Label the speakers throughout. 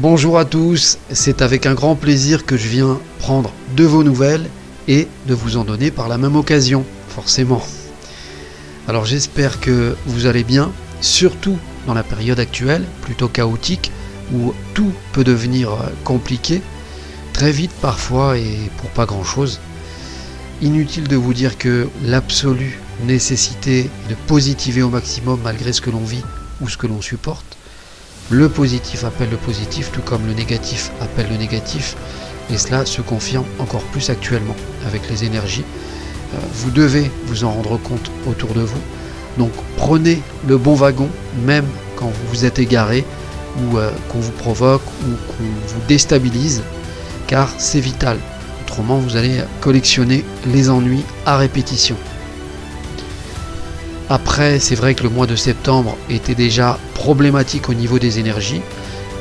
Speaker 1: Bonjour à tous, c'est avec un grand plaisir que je viens prendre de vos nouvelles et de vous en donner par la même occasion, forcément. Alors j'espère que vous allez bien, surtout dans la période actuelle, plutôt chaotique, où tout peut devenir compliqué, très vite parfois et pour pas grand chose. Inutile de vous dire que l'absolue nécessité est de positiver au maximum malgré ce que l'on vit ou ce que l'on supporte. Le positif appelle le positif, tout comme le négatif appelle le négatif, et cela se confirme encore plus actuellement avec les énergies. Vous devez vous en rendre compte autour de vous, donc prenez le bon wagon, même quand vous vous êtes égaré, ou qu'on vous provoque, ou qu'on vous déstabilise, car c'est vital, autrement vous allez collectionner les ennuis à répétition. Après, c'est vrai que le mois de septembre était déjà problématique au niveau des énergies,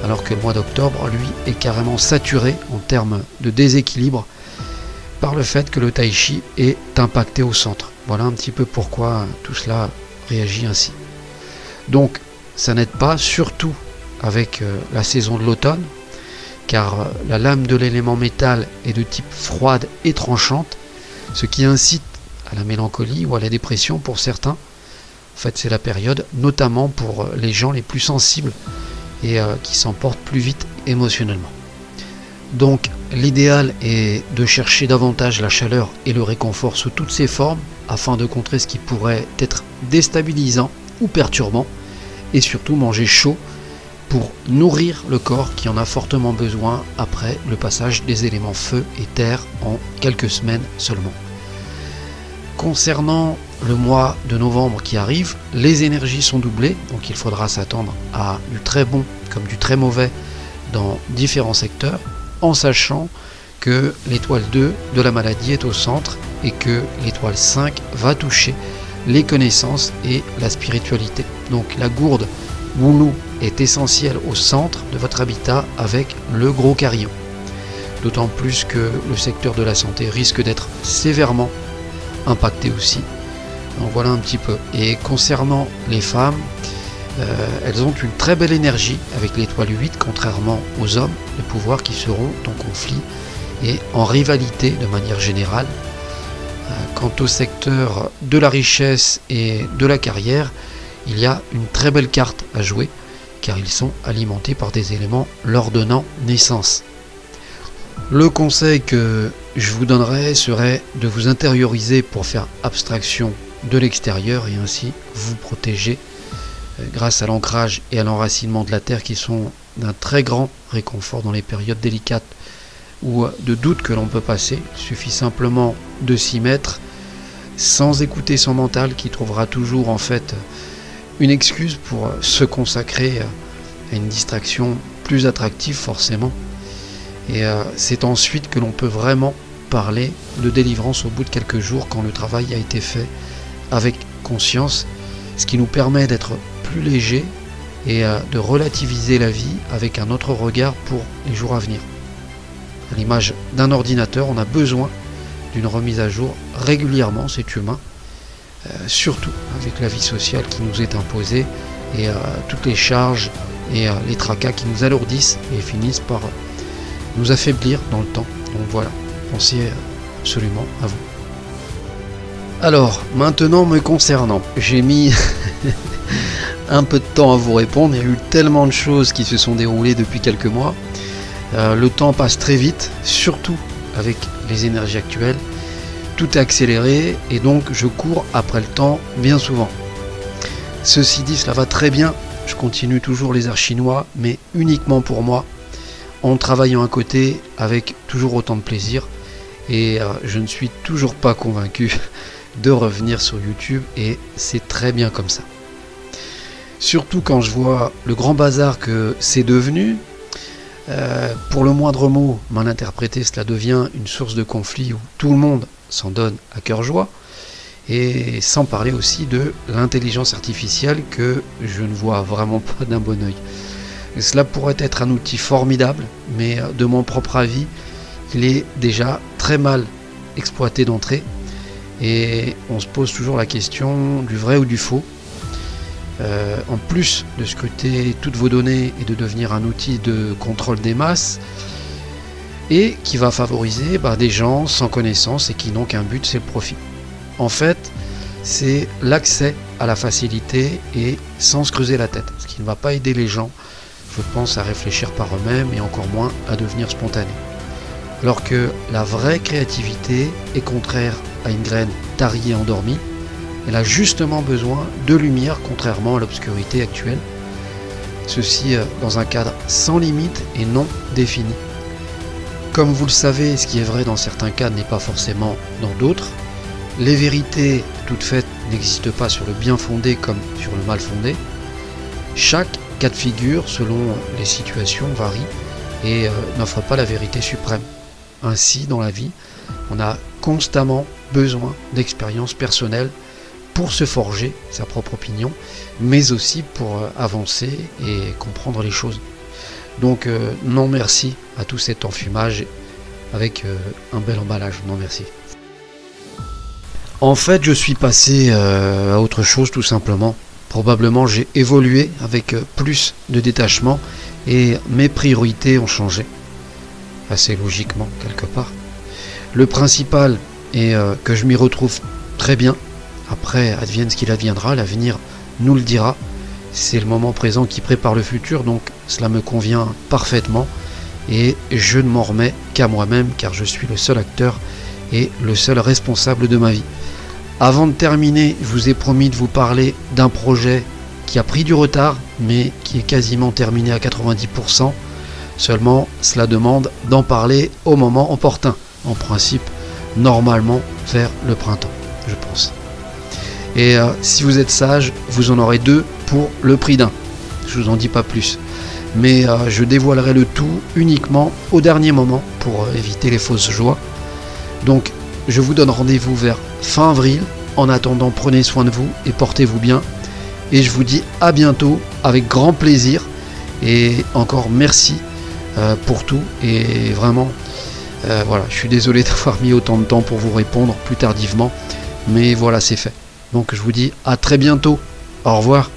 Speaker 1: alors que le mois d'octobre, lui, est carrément saturé en termes de déséquilibre par le fait que le tai chi est impacté au centre. Voilà un petit peu pourquoi tout cela réagit ainsi. Donc, ça n'aide pas, surtout avec la saison de l'automne, car la lame de l'élément métal est de type froide et tranchante, ce qui incite à la mélancolie ou à la dépression pour certains. En fait, c'est la période, notamment pour les gens les plus sensibles et qui s'emportent plus vite émotionnellement. Donc, l'idéal est de chercher davantage la chaleur et le réconfort sous toutes ses formes afin de contrer ce qui pourrait être déstabilisant ou perturbant, et surtout manger chaud pour nourrir le corps qui en a fortement besoin après le passage des éléments feu et terre en quelques semaines seulement. Concernant le mois de novembre qui arrive, les énergies sont doublées, donc il faudra s'attendre à du très bon comme du très mauvais dans différents secteurs, en sachant que l'étoile 2 de la maladie est au centre et que l'étoile 5 va toucher les connaissances et la spiritualité. Donc la gourde Woulou est essentielle au centre de votre habitat avec le gros carillon. D'autant plus que le secteur de la santé risque d'être sévèrement impacté aussi. Donc voilà un petit peu. Et concernant les femmes, elles ont une très belle énergie avec l'étoile 8, contrairement aux hommes, les pouvoirs qui seront en conflit et en rivalité de manière générale. Quant au secteur de la richesse et de la carrière, il y a une très belle carte à jouer, car ils sont alimentés par des éléments leur donnant naissance. Le conseil que je vous donnerais serait de vous intérioriser pour faire abstraction de l'extérieur et ainsi vous protéger grâce à l'ancrage et à l'enracinement de la terre qui sont d'un très grand réconfort dans les périodes délicates ou de doute que l'on peut passer. Il suffit simplement de s'y mettre sans écouter son mental qui trouvera toujours en fait une excuse pour se consacrer à une distraction plus attractive forcément. Et c'est ensuite que l'on peut vraiment parler de délivrance au bout de quelques jours quand le travail a été fait avec conscience, ce qui nous permet d'être plus léger et de relativiser la vie avec un autre regard pour les jours à venir. À l'image d'un ordinateur, on a besoin d'une remise à jour régulièrement, c'est humain, surtout avec la vie sociale qui nous est imposée et toutes les charges et les tracas qui nous alourdissent et finissent par nous affaiblir dans le temps. Donc voilà, pensez absolument à vous. Alors, maintenant me concernant, j'ai mis un peu de temps à vous répondre, il y a eu tellement de choses qui se sont déroulées depuis quelques mois. Le temps passe très vite, surtout avec les énergies actuelles. Tout est accéléré et donc je cours après le temps bien souvent. Ceci dit, cela va très bien, je continue toujours les arts chinois, mais uniquement pour moi, en travaillant à côté avec toujours autant de plaisir, et je ne suis toujours pas convaincu de revenir sur YouTube et c'est très bien comme ça. Surtout quand je vois le grand bazar que c'est devenu, pour le moindre mot mal interprété, cela devient une source de conflit où tout le monde s'en donne à cœur joie, et sans parler aussi de l'intelligence artificielle que je ne vois vraiment pas d'un bon oeil. Cela pourrait être un outil formidable, mais de mon propre avis, il est déjà très mal exploité d'entrée et on se pose toujours la question du vrai ou du faux. en plus de scruter toutes vos données et de devenir un outil de contrôle des masses, et qui va favoriser des gens sans connaissance et qui n'ont qu'un but, c'est le profit. En fait, c'est l'accès à la facilité et sans se creuser la tête, ce qui ne va pas aider les gens, je pense, à réfléchir par eux-mêmes et encore moins à devenir spontanés. Alors que la vraie créativité est contraire à une graine tarie et endormie. Elle a justement besoin de lumière, contrairement à l'obscurité actuelle. Ceci dans un cadre sans limite et non défini. Comme vous le savez, ce qui est vrai dans certains cas n'est pas forcément dans d'autres. Les vérités toutes faites n'existent pas sur le bien fondé comme sur le mal fondé. Chaque cas de figure, selon les situations, varie et n'offre pas la vérité suprême. Ainsi, dans la vie, on a constamment besoin d'expériences personnelles pour se forger sa propre opinion, mais aussi pour avancer et comprendre les choses. Donc non merci à tout cet enfumage avec un bel emballage, non merci. En fait, je suis passé à autre chose tout simplement. Probablement j'ai évolué avec plus de détachement et mes priorités ont changé. Assez logiquement quelque part. Le principal est que je m'y retrouve très bien. Après, advienne ce qu'il adviendra, l'avenir nous le dira. C'est le moment présent qui prépare le futur, donc cela me convient parfaitement et je ne m'en remets qu'à moi-même car je suis le seul acteur et le seul responsable de ma vie. Avant de terminer, je vous ai promis de vous parler d'un projet qui a pris du retard mais qui est quasiment terminé à 90%. Seulement, cela demande d'en parler au moment opportun. En principe, normalement vers le printemps, je pense. Et si vous êtes sage, vous en aurez 2 pour le prix d'un. Je vous en dis pas plus. Mais je dévoilerai le tout uniquement au dernier moment pour éviter les fausses joies. Donc, je vous donne rendez-vous vers fin avril. En attendant, prenez soin de vous et portez-vous bien. Et je vous dis à bientôt avec grand plaisir. Et encore merci pour tout. Et vraiment, voilà, je suis désolé d'avoir mis autant de temps pour vous répondre plus tardivement. Mais voilà, c'est fait. Donc je vous dis à très bientôt. Au revoir.